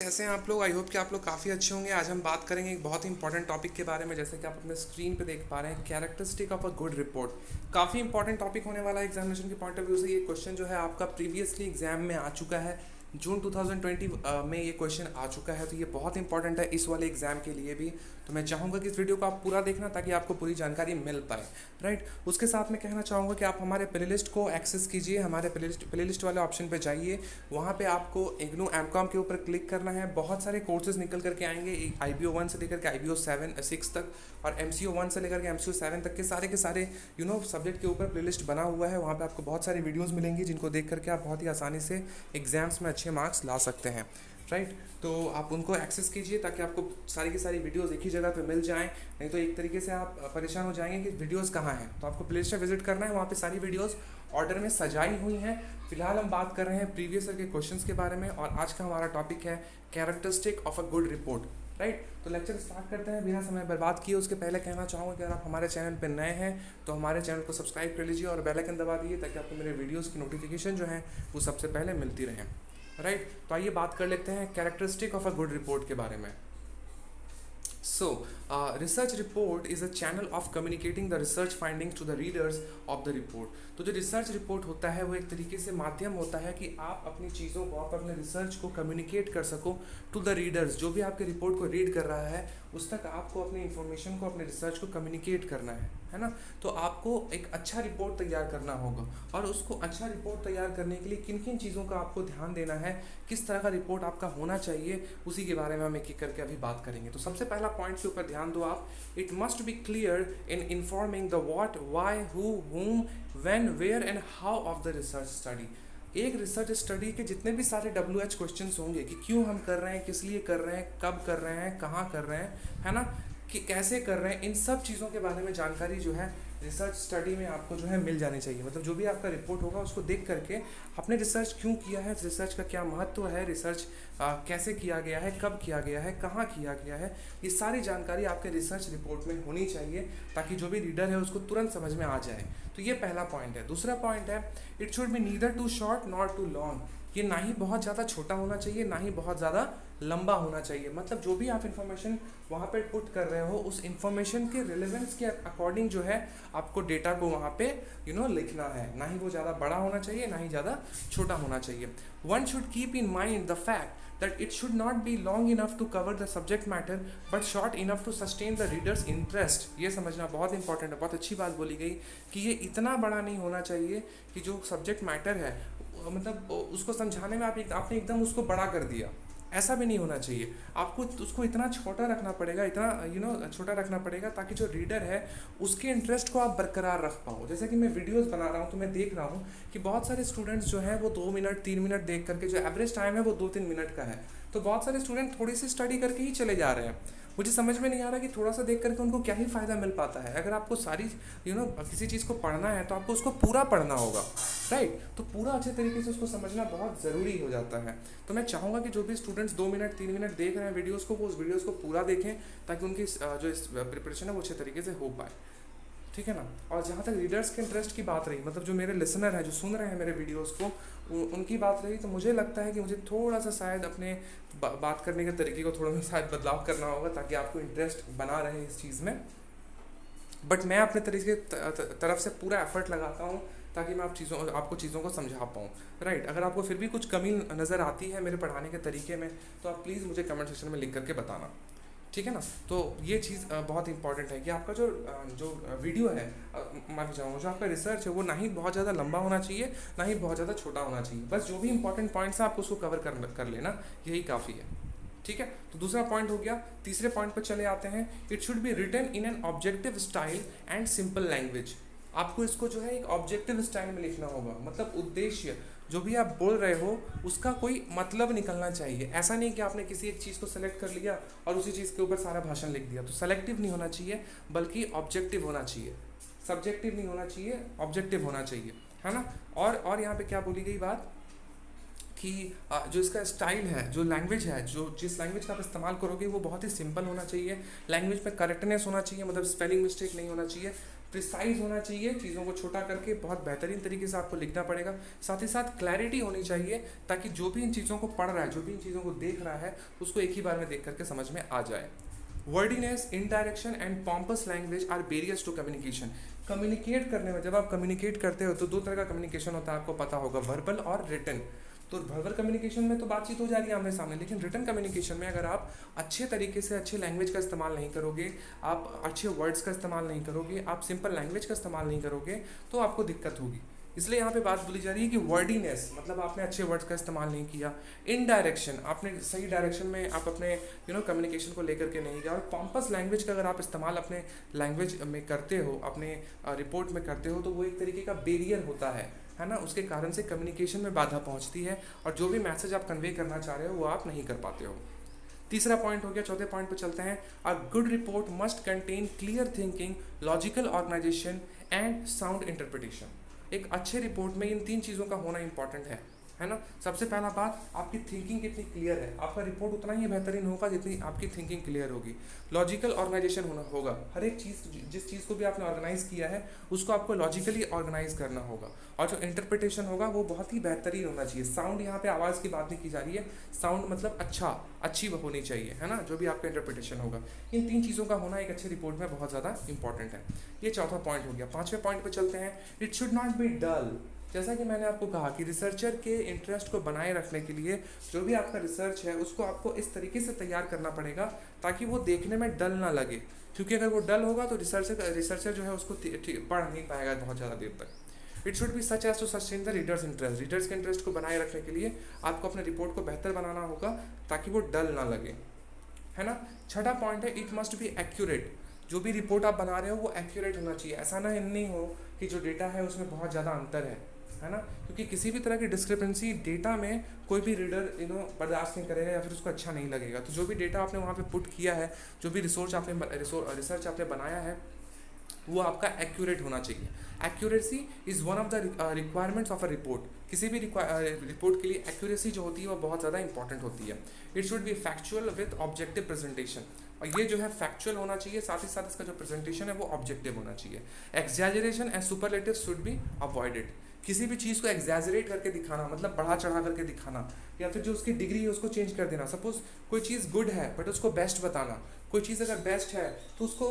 कैसे हैं आप लोग। आई होप कि आप लोग काफ़ी अच्छे होंगे। आज हम बात करेंगे एक बहुत ही इंपॉर्टेंट टॉपिक के बारे में, जैसे कि आप अपने स्क्रीन पे देख पा रहे हैं, characteristic of a good report. काफ़ी इंपॉर्टेंट टॉपिक होने वाला है एग्जामिनेशन के पॉइंट ऑफ व्यू से। ये क्वेश्चन जो है आपका प्रीवियसली एग्जाम में आ चुका है, जून 2020 में ये क्वेश्चन आ चुका है, तो ये बहुत इंपॉर्टेंट है इस वाले एग्जाम के लिए भी। तो मैं चाहूँगा कि इस वीडियो को आप पूरा देखना ताकि आपको पूरी जानकारी मिल पाए, राइट। उसके साथ में कहना चाहूँगा कि आप हमारे प्लेलिस्ट को एक्सेस कीजिए, हमारे प्लेलिस्ट वाले ऑप्शन पे जाइए। वहाँ पे आपको इग्नू एमकॉम के ऊपर क्लिक करना है। बहुत सारे कोर्सेज निकल करके आएंगे, IBO 1 से लेकर के IBO 6 तक, और MCO 1 से लेकर के MCO 7 तक के सारे सब्जेक्ट के ऊपर प्लेलिस्ट बना हुआ है। वहाँ पे आपको बहुत सारी वीडियोस मिलेंगी जिनको देख करके आप बहुत ही आसानी से एग्जाम्स में अच्छे मार्क्स ला सकते हैं, राइट। तो आप उनको एक्सेस कीजिए ताकि आपको सारी की सारी वीडियोस एक ही जगह पे मिल जाएं। नहीं तो एक तरीके से आप परेशान हो जाएंगे कि वीडियोस कहाँ हैं। तो आपको प्लेलिस्ट में विजिट करना है, वहाँ पे सारी वीडियोस ऑर्डर में सजाई हुई हैं। फिलहाल हम बात कर रहे हैं प्रीवियस ईयर के क्वेश्चंस के बारे में, और आज का हमारा टॉपिक है characteristic of a good report, right. तो लेक्चर स्टार्ट करते हैं बिना समय बर्बाद किए। उसके पहले कहना चाहूँगा कि अगर आप हमारे चैनल पर नए हैं तो हमारे चैनल को सब्सक्राइब कर लीजिए और बेल आइकन दबा दीजिए ताकि आपको मेरे वीडियोज़ की नोटिफिकेशन जो है वो सबसे पहले मिलती रहे, राइट। तो आइए बात कर लेते हैं characteristic of a good report के बारे में। So, research report is a channel of communicating the research findings to the readers of the report. तो जो रिसर्च रिपोर्ट होता है वो एक तरीके से माध्यम होता है कि आप अपनी चीज़ों को, आप अपने रिसर्च को कम्युनिकेट कर सको टू द रीडर्स। जो भी आपके रिपोर्ट को रीड कर रहा है उस तक आपको अपनी इन्फॉर्मेशन को, अपने रिसर्च को कम्युनिकेट करना है ना। तो आपको एक अच्छा रिपोर्ट तैयार करना होगा, और उसको अच्छा रिपोर्ट तैयार करने के लिए किन किन चीज़ों का आपको ध्यान देना है, किस तरह का रिपोर्ट आपका होना चाहिए, उसी के बारे में हम एक एक करके अभी बात करेंगे। तो सबसे पहला पॉइंट के ऊपर ध्यान दो आप। It must be clear in informing the what, why, who, whom, when, where and how of the research study। एक रिसर्च स्टडी के जितने भी सारे WH क्वेश्चंस होंगे कि क्यों हम कर रहे हैं, किस लिए कर रहे हैं, कब कर रहे हैं, कहाँ कर रहे हैं, है ना, कि कैसे कर रहे हैं, इन सब चीज़ों के बारे में जानकारी जो है रिसर्च स्टडी में आपको जो है मिल जानी चाहिए। मतलब जो भी आपका रिपोर्ट होगा उसको देख करके आपने रिसर्च क्यों किया है, रिसर्च का क्या महत्व है, रिसर्च कैसे किया गया है, कब किया गया है, कहाँ किया गया है, ये सारी जानकारी आपके रिसर्च रिपोर्ट में होनी चाहिए ताकि जो भी रीडर है उसको तुरंत समझ में आ जाए। तो ये पहला पॉइंट है। दूसरा पॉइंट है, it should be neither too short not too long. ये ना ही बहुत ज़्यादा छोटा होना चाहिए, ना ही बहुत ज़्यादा लंबा होना चाहिए। मतलब जो भी आप इन्फॉर्मेशन वहाँ पे पुट कर रहे हो उस इन्फॉर्मेशन के रिलेवेंस के अकॉर्डिंग जो है आपको डेटा को वहाँ पे लिखना है। ना ही वो ज़्यादा बड़ा होना चाहिए, ना ही ज़्यादा छोटा होना चाहिए। One should keep in mind the fact that it should not be long enough to cover the subject matter but short enough to sustain the reader's interest। ये समझना बहुत इंपॉर्टेंट है। बहुत अच्छी बात बोली गई कि ये इतना बड़ा नहीं होना चाहिए कि जो सब्जेक्ट मैटर है मतलब उसको समझाने में आपने एकदम उसको बड़ा कर दिया, ऐसा भी नहीं होना चाहिए। आपको उसको इतना छोटा रखना पड़ेगा, इतना छोटा रखना पड़ेगा ताकि जो रीडर है उसके इंटरेस्ट को आप बरकरार रख पाओ। जैसे कि मैं वीडियोस बना रहा हूँ तो मैं देख रहा हूँ कि बहुत सारे स्टूडेंट्स जो हैं वो 2 मिनट 3 मिनट देख करके, जो एवरेज टाइम है वो 2-3 मिनट का है, तो बहुत सारे स्टूडेंट थोड़ी सी स्टडी करके ही चले जा रहे हैं। मुझे समझ में नहीं आ रहा कि थोड़ा सा देख करके उनको क्या ही फ़ायदा मिल पाता है। अगर आपको सारी किसी चीज़ को पढ़ना है तो आपको उसको पूरा पढ़ना होगा, राइट। तो पूरा अच्छे तरीके से उसको समझना बहुत ज़रूरी हो जाता है। तो मैं चाहूँगा कि जो भी स्टूडेंट्स 2 मिनट 3 मिनट देख रहे हैं वीडियोज़ को, वो उस वीडियोज़ को पूरा देखें ताकि उनकी जो प्रिपरेशन है वो अच्छे तरीके से हो पाए, ठीक है ना। और जहाँ तक रीडर्स के इंटरेस्ट की बात रही, मतलब जो मेरे लिसनर हैं, जो सुन रहे हैं मेरे वीडियोस को, उनकी बात रही, तो मुझे लगता है कि मुझे थोड़ा सा शायद अपने बात करने के तरीके को थोड़ा सा शायद बदलाव करना होगा ताकि आपको इंटरेस्ट बना रहे इस चीज़ में। बट मैं अपने तरीके तरफ से पूरा एफर्ट लगाता हूँ ताकि मैं आपको चीज़ों को समझा पाऊँ, राइट। अगर आपको फिर भी कुछ कमी नज़र आती है मेरे पढ़ाने के तरीके में तो आप प्लीज़ मुझे कमेंट सेक्शन में लिख करके बताना, ठीक है ना। तो ये चीज़ बहुत इंपॉर्टेंट है कि आपका जो वीडियो है, माफ़ी चाहूँगा, जो आपका रिसर्च है वो ना ही बहुत ज़्यादा लंबा होना चाहिए, ना ही बहुत ज़्यादा छोटा होना चाहिए। बस जो भी इंपॉर्टेंट पॉइंट्स हैं आप उसको कवर कर लेना, यही काफ़ी है, ठीक है। तो दूसरा पॉइंट हो गया। तीसरे पॉइंट पर चले आते हैं। It should be written in an objective style and simple language. आपको इसको जो है एक ऑब्जेक्टिव स्टाइल में लिखना होगा, मतलब उद्देश्य, जो भी आप बोल रहे हो उसका कोई मतलब निकलना चाहिए। ऐसा नहीं कि आपने किसी एक चीज़ को सेलेक्ट कर लिया और उसी चीज़ के ऊपर सारा भाषण लिख दिया। तो सेलेक्टिव नहीं होना चाहिए बल्कि ऑब्जेक्टिव होना चाहिए, सब्जेक्टिव नहीं होना चाहिए, ऑब्जेक्टिव होना चाहिए, है ना। और यहाँ पे क्या बोली गई बात कि जो इसका स्टाइल है, जो लैंग्वेज है, जो जिस लैंग्वेज का आप इस्तेमाल करोगे वो बहुत ही सिंपल होना चाहिए। लैंग्वेज में करेक्टनेस होना चाहिए, मतलब स्पेलिंग मिस्टेक नहीं होना चाहिए, प्रिसाइज होना चाहिए, चीज़ों को छोटा करके बहुत बेहतरीन तरीके से आपको लिखना पड़ेगा। साथ ही साथ क्लैरिटी होनी चाहिए, ताकि जो भी इन चीज़ों को पढ़ रहा है, जो भी इन चीज़ों को देख रहा है, उसको एक ही बार में देख करके समझ में आ जाए। Wordiness, indirection and pompous language are barriers to communication. Communicate करने में, जब आप कम्युनिकेट करते हो तो दो तरह का कम्युनिकेशन होता है, आपको पता होगा, वर्बल और रिटन। तो वर्बल कम्युनिकेशन में तो बातचीत हो जा रही है आमने सामने, लेकिन रिटन कम्युनिकेशन में अगर आप अच्छे तरीके से अच्छे लैंग्वेज का इस्तेमाल नहीं करोगे, आप अच्छे वर्ड्स का इस्तेमाल नहीं करोगे, आप सिंपल लैंग्वेज का इस्तेमाल नहीं करोगे, तो आपको दिक्कत होगी। इसलिए यहाँ पे बात बोली जा रही है कि वर्डीनेस मतलब आपने अच्छे वर्ड्स का इस्तेमाल नहीं किया, इनडायरेक्शन आपने सही डायरेक्शन में आप अपने कम्युनिकेशन को लेकर के नहीं गया, और पॉम्पस लैंग्वेज का अगर आप इस्तेमाल अपने लैंग्वेज में करते हो, अपने रिपोर्ट में करते हो, तो वो एक तरीके का बैरियर होता है ना, उसके कारण से कम्युनिकेशन में बाधा पहुंचती है, और जो भी मैसेज आप कन्वे करना चाह रहे हो वो आप नहीं कर पाते हो। तीसरा पॉइंट हो गया, चौथे पॉइंट पे चलते हैं। A good report must contain clear thinking, logical organisation and sound interpretation. एक अच्छे रिपोर्ट में इन तीन चीज़ों का होना इंपॉर्टेंट है ना। सबसे पहला बात, आपकी थिंकिंग कितनी क्लियर है, आपका रिपोर्ट उतना ही बेहतरीन होगा जितनी आपकी थिंकिंग क्लियर होगी। लॉजिकल ऑर्गेनाइजेशन होगा, हर एक चीज़, जिस चीज़ को भी आपने ऑर्गेनाइज किया है उसको आपको लॉजिकली ऑर्गेनाइज करना होगा, और जो इंटरप्रिटेशन होगा वो बहुत ही बेहतरीन होना चाहिए। साउंड, यहाँ पे आवाज़ की बात नहीं की जा रही है, साउंड मतलब अच्छी होनी चाहिए, है ना, जो भी आपका इंटरप्रिटेशन होगा। इन तीन चीज़ों का होना एक अच्छे रिपोर्ट में बहुत ज़्यादा इंपॉर्टेंट है। ये चौथा पॉइंट हो गया। पांचवें पॉइंट पे चलते हैं। इट शुड नॉट बी डल। जैसा कि मैंने आपको कहा कि रिसर्चर के इंटरेस्ट को बनाए रखने के लिए जो भी आपका रिसर्च है उसको आपको इस तरीके से तैयार करना पड़ेगा ताकि वो देखने में डल ना लगे, क्योंकि अगर वो डल होगा तो रिसर्चर जो है उसको पढ़ नहीं पाएगा बहुत ज़्यादा देर तक। It should be such as to sustain the readers interest. Readers के इंटरेस्ट को बनाए रखने के लिए आपको अपने रिपोर्ट को बेहतर बनाना होगा ताकि वो डल ना लगे, है ना। छठा पॉइंट है, इट मस्ट बी एक्यूरेट। जो भी रिपोर्ट आप बना रहे हो वो एक्यूरेट होना चाहिए। ऐसा ना नहीं हो कि जो डेटा है उसमें बहुत ज़्यादा अंतर है ना, क्योंकि किसी भी तरह की डिस्क्रिपेंसी डेटा में कोई भी रीडर बर्दाश्त नहीं करेगा या फिर उसको अच्छा नहीं लगेगा। तो जो भी डेटा आपने वहाँ पे पुट किया है, जो भी रिसर्च आपने बनाया है, वो आपका एक्यूरेट होना चाहिए। Accuracy is one of the requirements of a report. किसी भी रिपोर्ट के लिए एक्यूरेसी जो होती है वो बहुत ज़्यादा इंपॉर्टेंट होती है। It should B factual with objective presentation, और ये जो है फैक्चुअल होना चाहिए, साथ ही साथ इसका जो प्रेजेंटेशन है वो ऑब्जेक्टिव होना चाहिए। Exaggeration and superlative should be avoided. किसी भी चीज़ को एक्सैजरेट करके दिखाना मतलब बढ़ा चढ़ा करके दिखाना, या फिर जो उसकी डिग्री है उसको चेंज कर देना। सपोज कोई चीज़ गुड है बट उसको बेस्ट बताना, कोई चीज़ अगर बेस्ट है तो उसको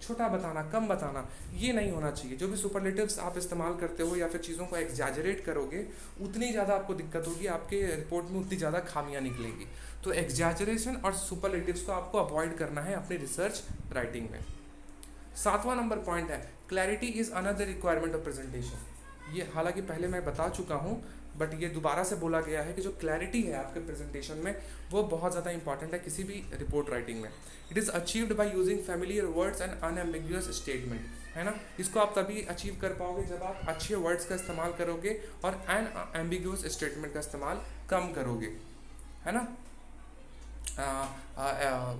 छोटा बताना, कम बताना, ये नहीं होना चाहिए। जो भी सुपरलेटिव्स आप इस्तेमाल करते हो या फिर चीज़ों को एक्सैजरेट करोगे, उतनी ज़्यादा आपको दिक्कत होगी, आपके रिपोर्ट में उतनी ज़्यादा खामियां निकलेंगी। तो एक्सैजरेशन और सुपरलेटिव्स को आपको अवॉइड करना है अपनी रिसर्च राइटिंग में। सातवां नंबर पॉइंट है, clarity is another requirement of presentation. ये हालांकि पहले मैं बता चुका हूँ, बट ये दोबारा से बोला गया है कि जो क्लैरिटी है आपके प्रेजेंटेशन में वो बहुत ज़्यादा इंपॉर्टेंट है किसी भी रिपोर्ट राइटिंग में। It is achieved by using familiar words and unambiguous statement, है ना। इसको आप तभी अचीव कर पाओगे जब आप अच्छे वर्ड्स का इस्तेमाल करोगे और अनएम्बिगुअस स्टेटमेंट का इस्तेमाल कम करोगे, है ना।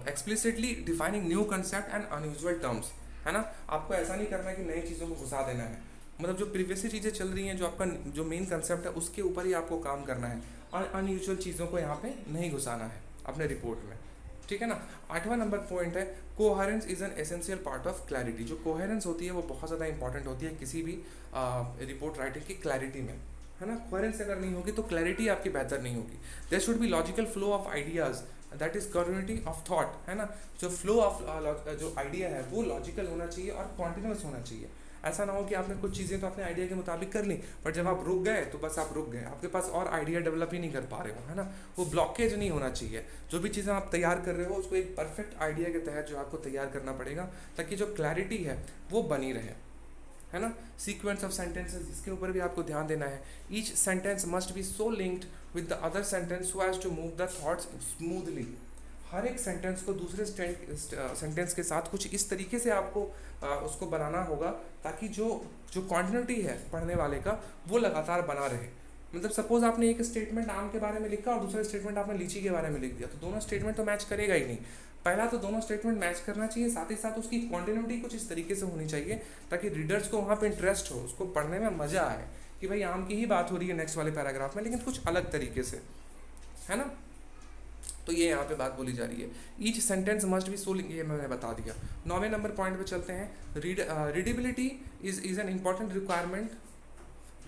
Explicitly defining new concept and unusual terms, है ना। आपको ऐसा नहीं करना है कि नई चीज़ों को घुसा देना है, मतलब जो प्रीवियसली चीज़ें चल रही हैं, जो आपका जो मेन कंसेप्ट है उसके ऊपर ही आपको काम करना है, और अनयूजुअल चीज़ों को यहाँ पे नहीं घुसाना है अपने रिपोर्ट में, ठीक है ना। आठवां नंबर पॉइंट है, coherence is an essential part of clarity. जो कोहेरेंस होती है वो बहुत ज़्यादा इंपॉर्टेंट होती है किसी भी रिपोर्ट राइटिंग की क्लैरिटी में, है ना। कोहेरेंस अगर नहीं होगी तो क्लैरिटी आपकी बेहतर नहीं होगी। There should be logical flow of ideas, that is continuity of thought, है ना। जो फ्लो ऑफ जो आइडिया है वो लॉजिकल होना चाहिए और कॉन्टिन्यूस होना चाहिए। ऐसा ना हो कि आपने कुछ चीज़ें तो अपने आइडिया के मुताबिक कर ली, बट जब आप रुक गए तो बस आप रुक गए, आपके पास और आइडिया डेवलप ही नहीं कर पा रहे हो, है ना। वो ब्लॉकेज नहीं होना चाहिए। जो भी चीज़ें आप तैयार कर रहे हो उसको एक परफेक्ट आइडिया के तहत जो आपको तैयार करना पड़ेगा, ताकि जो क्लैरिटी है वो बनी रहे, है ना। सीक्वेंस ऑफ सेंटेंसेस, इसके ऊपर भी आपको ध्यान देना है। Each sentence must be so linked with the other sentence so as to move the thoughts smoothly. हर एक सेंटेंस को दूसरे सेंटेंस के साथ कुछ इस तरीके से आपको उसको बनाना होगा ताकि जो कॉन्टिन्यूटी है पढ़ने वाले का वो लगातार बना रहे। मतलब सपोज आपने एक स्टेटमेंट आम के बारे में लिखा और दूसरा स्टेटमेंट आपने लीची के बारे में लिख दिया, तो दोनों स्टेटमेंट तो मैच करेगा ही नहीं। पहला तो दोनों स्टेटमेंट मैच करना चाहिए, साथ ही साथ उसकी कॉन्टिन्यूटी कुछ इस तरीके से होनी चाहिए ताकि रीडर्स को वहाँ पे इंटरेस्ट हो, उसको पढ़ने में मज़ा आए कि भाई आम की ही बात हो रही है नेक्स्ट वाले पैराग्राफ में, लेकिन कुछ अलग तरीके से, है ना। तो ये यहाँ पे बात बोली जा रही है। Each sentence must be sole, ये मैंने बता दिया। 9वें नंबर पॉइंट पे चलते हैं। Readability is an important requirement,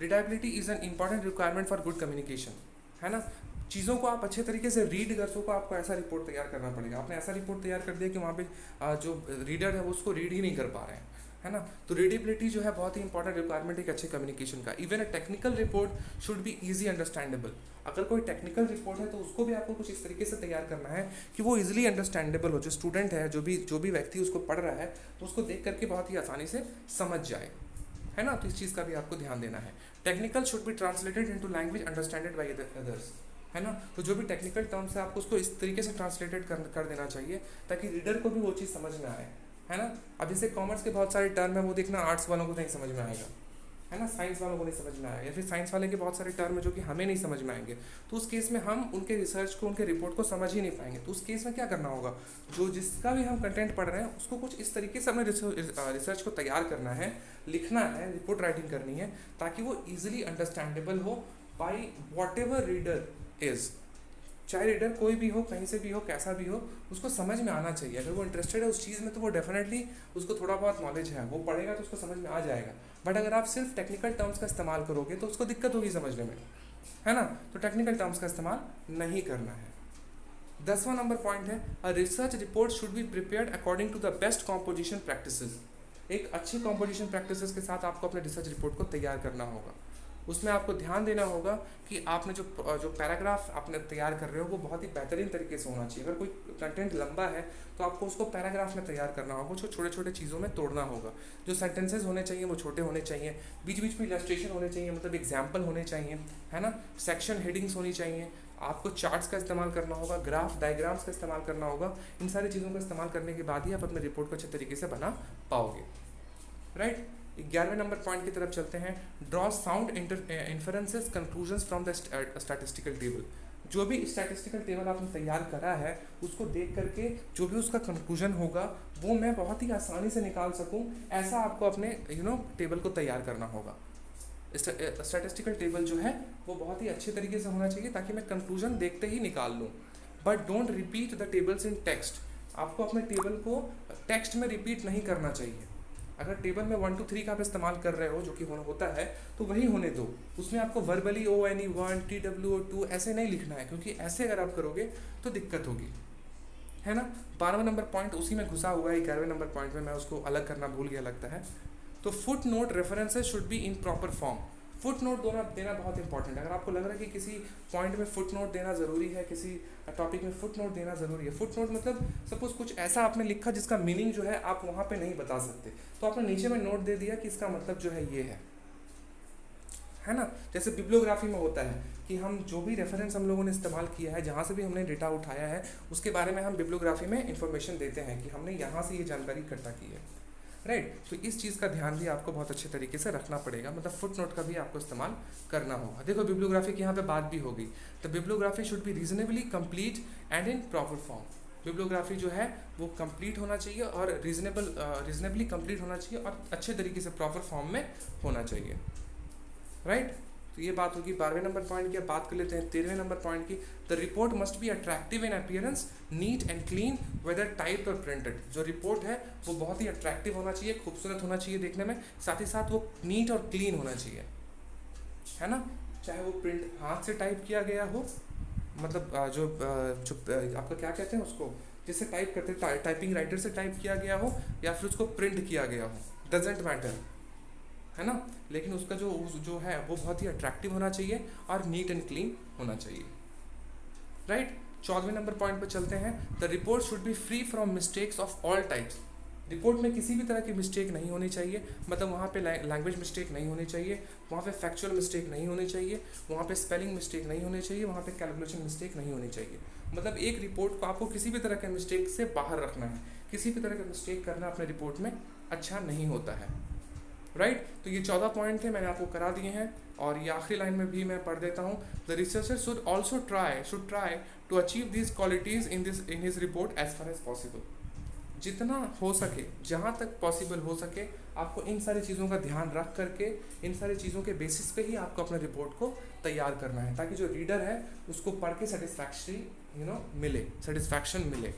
readability is an important requirement for good communication, है ना। चीज़ों को आप अच्छे तरीके से रीड कर सको, आपको ऐसा रिपोर्ट तैयार करना पड़ेगा। आपने ऐसा रिपोर्ट तैयार कर दिया कि वहाँ पे जो रीडर है वो उसको रीड ही नहीं कर पा रहे हैं, है ना। तो रीडेबिलिटी जो है बहुत ही इंपॉर्टेंट रिक्वायरमेंट एक अच्छे कम्युनिकेशन का। Even a technical report should be easy understandable. अगर कोई टेक्निकल रिपोर्ट है तो उसको भी आपको कुछ इस तरीके से तैयार करना है कि वो इजीली अंडरस्टैंडेबल हो, जो स्टूडेंट है, जो भी व्यक्ति उसको पढ़ रहा है तो उसको देख करके बहुत ही आसानी से समझ जाए, है ना। तो इस चीज़ का भी आपको ध्यान देना है। Technical should be translated into language understanded by others, है ना। तो जो भी टेक्निकल टर्म्स है आपको उसको इस तरीके से ट्रांसलेटेड कर देना चाहिए ताकि रीडर को भी वो चीज़ समझ में आए, है ना। अब जैसे कॉमर्स के बहुत सारे टर्म है वो देखना आर्ट्स वालों को नहीं समझ में आएगा, है ना, साइंस वालों को नहीं समझ में आएगा, या फिर साइंस वाले के बहुत सारे टर्म है जो कि हमें नहीं समझ में आएंगे। तो उस केस में हम उनके रिसर्च को, उनके रिपोर्ट को समझ ही नहीं पाएंगे। तो उस केस में क्या करना होगा, जो जिसका भी हम कंटेंट पढ़ रहे हैं उसको कुछ इस तरीके से अपने रिसर्च को तैयार करना है, लिखना है, रिपोर्ट राइटिंग करनी है ताकि वो ईजिली अंडरस्टैंडेबल हो by what ever reader is. चाहे रीडर कोई भी हो, कहीं से भी हो, कैसा भी हो, उसको समझ में आना चाहिए। अगर वो इंटरेस्टेड है उस चीज़ में तो वो डेफिनेटली उसको थोड़ा बहुत नॉलेज है, वो पढ़ेगा तो उसको समझ में आ जाएगा। बट अगर आप सिर्फ टेक्निकल टर्म्स का इस्तेमाल करोगे तो उसको दिक्कत होगी समझने में, है ना। तो टेक्निकल टर्म्स का इस्तेमाल नहीं करना है। 10वां नंबर पॉइंट है, a research report should be prepared according to the best composition practices. एक अच्छी कॉम्पोजिशन प्रैक्टिसेस के साथ आपको अपने रिसर्च रिपोर्ट को तैयार करना होगा। उसमें आपको ध्यान देना होगा कि आपने जो पैराग्राफ आपने तैयार कर रहे हो वो बहुत ही बेहतरीन तरीके से होना चाहिए। अगर कोई कंटेंट लंबा है तो आपको उसको पैराग्राफ में तैयार करना होगा, उसको छोटे छोटे चीज़ों में तोड़ना होगा। जो सेंटेंसेज होने चाहिए वो छोटे होने चाहिए, बीच बीच में इलस्ट्रेशन होने चाहिए, मतलब एग्जाम्पल होने चाहिए, है ना। सेक्शन हेडिंग्स होनी चाहिए, आपको चार्ट्स का इस्तेमाल करना होगा, ग्राफ डायग्राम्स का इस्तेमाल करना होगा। इन सारी चीज़ों का इस्तेमाल करने के बाद ही आप अपने रिपोर्ट को अच्छे तरीके से बना पाओगे, राइट। 11वें नंबर पॉइंट की तरफ चलते हैं। Draw sound inferences conclusions from the statistical table. जो भी स्टैटिस्टिकल टेबल आपने तैयार करा है उसको देख करके जो भी उसका कंक्लूजन होगा वो मैं बहुत ही आसानी से निकाल सकूं, ऐसा आपको अपने टेबल को तैयार करना होगा। स्टैटिस्टिकल टेबल जो है वो बहुत ही अच्छे तरीके से होना चाहिए ताकि मैं कंक्लूजन देखते ही निकाल लूँ। But don't repeat the tables in text. आपको अपने टेबल को टेक्स्ट में रिपीट नहीं करना चाहिए। अगर टेबल में 1 2 3 का आप इस्तेमाल कर रहे हो, जो कि होता है, तो वही होने दो। उसमें आपको वर्बली ONE 1 TWO 2 ऐसे नहीं लिखना है, क्योंकि ऐसे अगर आप करोगे तो दिक्कत होगी, है ना। 12वां नंबर पॉइंट उसी में घुसा हुआ है। 11वें नंबर पॉइंट में मैं उसको अलग करना भूल गया लगता है। तो foot note references should be in proper form. Foot note देना बहुत इंपॉर्टेंट है। अगर आपको लग रहा है कि किसी पॉइंट में फुट नोट देना ज़रूरी है, किसी टॉपिक में फुट नोट देना ज़रूरी है, फुट नोट मतलब सपोज कुछ ऐसा आपने लिखा जिसका मीनिंग जो है आप वहाँ पे नहीं बता सकते, तो आपने नीचे में नोट दे दिया कि इसका मतलब जो है ये है ना। जैसे बिब्लियोग्राफी में होता है कि हम जो भी रेफरेंस हम लोगों ने इस्तेमाल किया है, जहाँ से भी हमने डेटा उठाया है, उसके बारे में हम बिब्लियोग्राफी में इंफॉर्मेशन देते हैं कि हमने यहाँ से ये जानकारी इकट्ठा की है, राइट। तो इस चीज़ का ध्यान भी आपको बहुत अच्छे तरीके से रखना पड़ेगा, मतलब फुट नोट का भी आपको इस्तेमाल करना होगा। देखो बिब्लियोग्राफी की यहाँ पे बात भी हो गई, तो bibliography should be reasonably complete and in proper form. Bibliography जो है वो कंप्लीट होना चाहिए और रीजनेबली कंप्लीट होना चाहिए और अच्छे तरीके से प्रॉपर फॉर्म में होना चाहिए, राइट। तो ये बात होगी 12वें नंबर पॉइंट की। अब बात कर लेते हैं 13वें नंबर पॉइंट की। The report must be attractive in appearance, neat and clean, whether typed और प्रिंटेड। जो रिपोर्ट है वो बहुत ही अट्रैक्टिव होना चाहिए, खूबसूरत होना चाहिए देखने में, साथ ही साथ वो नीट और क्लीन होना चाहिए, है ना। चाहे वो प्रिंट हाथ से टाइप किया गया हो, मतलब जो आपका क्या कहते हैं उसको, जिससे टाइप करते हैं, टाइपिंग राइटर से टाइप किया गया हो, या फिर उसको प्रिंट किया गया हो, डजेंट मैटर, है ना। लेकिन उसका जो है वो बहुत ही अट्रैक्टिव होना चाहिए और नीट एंड क्लीन होना चाहिए, राइट। 14वें नंबर पॉइंट पर चलते हैं। The report should B free from mistakes of all types. Report में किसी भी तरह की मिस्टेक नहीं होनी चाहिए, मतलब वहाँ पे लैंग्वेज मिस्टेक नहीं होनी चाहिए, वहाँ पे फैक्चुअल मिस्टेक नहीं होनी चाहिए, वहाँ पे स्पेलिंग मिस्टेक नहीं होनी चाहिए, वहाँ पे कैलकुलेशन मिस्टेक नहीं होनी चाहिए। मतलब एक रिपोर्ट को आपको किसी भी तरह के मिस्टेक से बाहर रखना है, किसी भी तरह का मिस्टेक करना अपने रिपोर्ट में अच्छा नहीं होता है, राइट। तो ये 14 पॉइंट थे, मैंने आपको करा दिए हैं। और ये आखिरी लाइन में भी मैं पढ़ देता हूँ। The researcher should also try to achieve these qualities in his report as far as possible. जितना हो सके, जहाँ तक पॉसिबल हो सके, आपको इन सारी चीज़ों का ध्यान रख करके, इन सारी चीज़ों के बेसिस पे ही आपको अपने रिपोर्ट को तैयार करना है, ताकि जो रीडर है उसको पढ़ के सेटिस्फैक्ट्री मिले, सेटिस्फैक्शन मिले,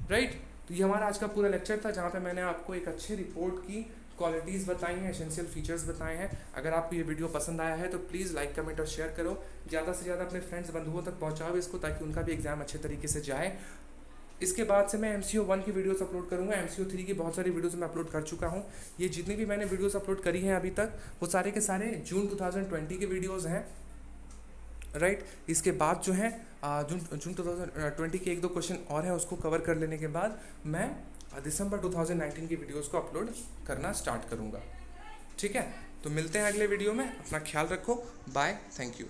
राइट। तो ये हमारा आज का पूरा लेक्चर था, जहाँ पे मैंने आपको एक अच्छे रिपोर्ट की क्वालिटीज़ बताई हैं, एसेंशियल फीचर्स बताए हैं। अगर आपको ये वीडियो पसंद आया है तो प्लीज़ लाइक, कमेंट और शेयर करो, ज़्यादा से ज़्यादा अपने फ्रेंड्स बंधुओं तक पहुँचाओ इसको, ताकि उनका भी एग्ज़ाम अच्छे तरीके से जाए। इसके बाद से मैं MCO 1 की वीडियोस अपलोड करूंगा, MCO 3 की बहुत सारी वीडियोस मैं अपलोड कर चुका हूं। ये जितनी भी मैंने वीडियोस अपलोड करी हैं अभी तक, वो सारे के सारे जून 2020 के वीडियोस हैं, राइट। इसके बाद जो है जून 2020 के 1-2 क्वेश्चन और हैं, उसको कवर कर लेने के बाद मैं दिसंबर 2019 की वीडियोस को अपलोड करना स्टार्ट करूँगा, ठीक है। तो मिलते हैं अगले वीडियो में, अपना ख्याल रखो, बाय, थैंक यू।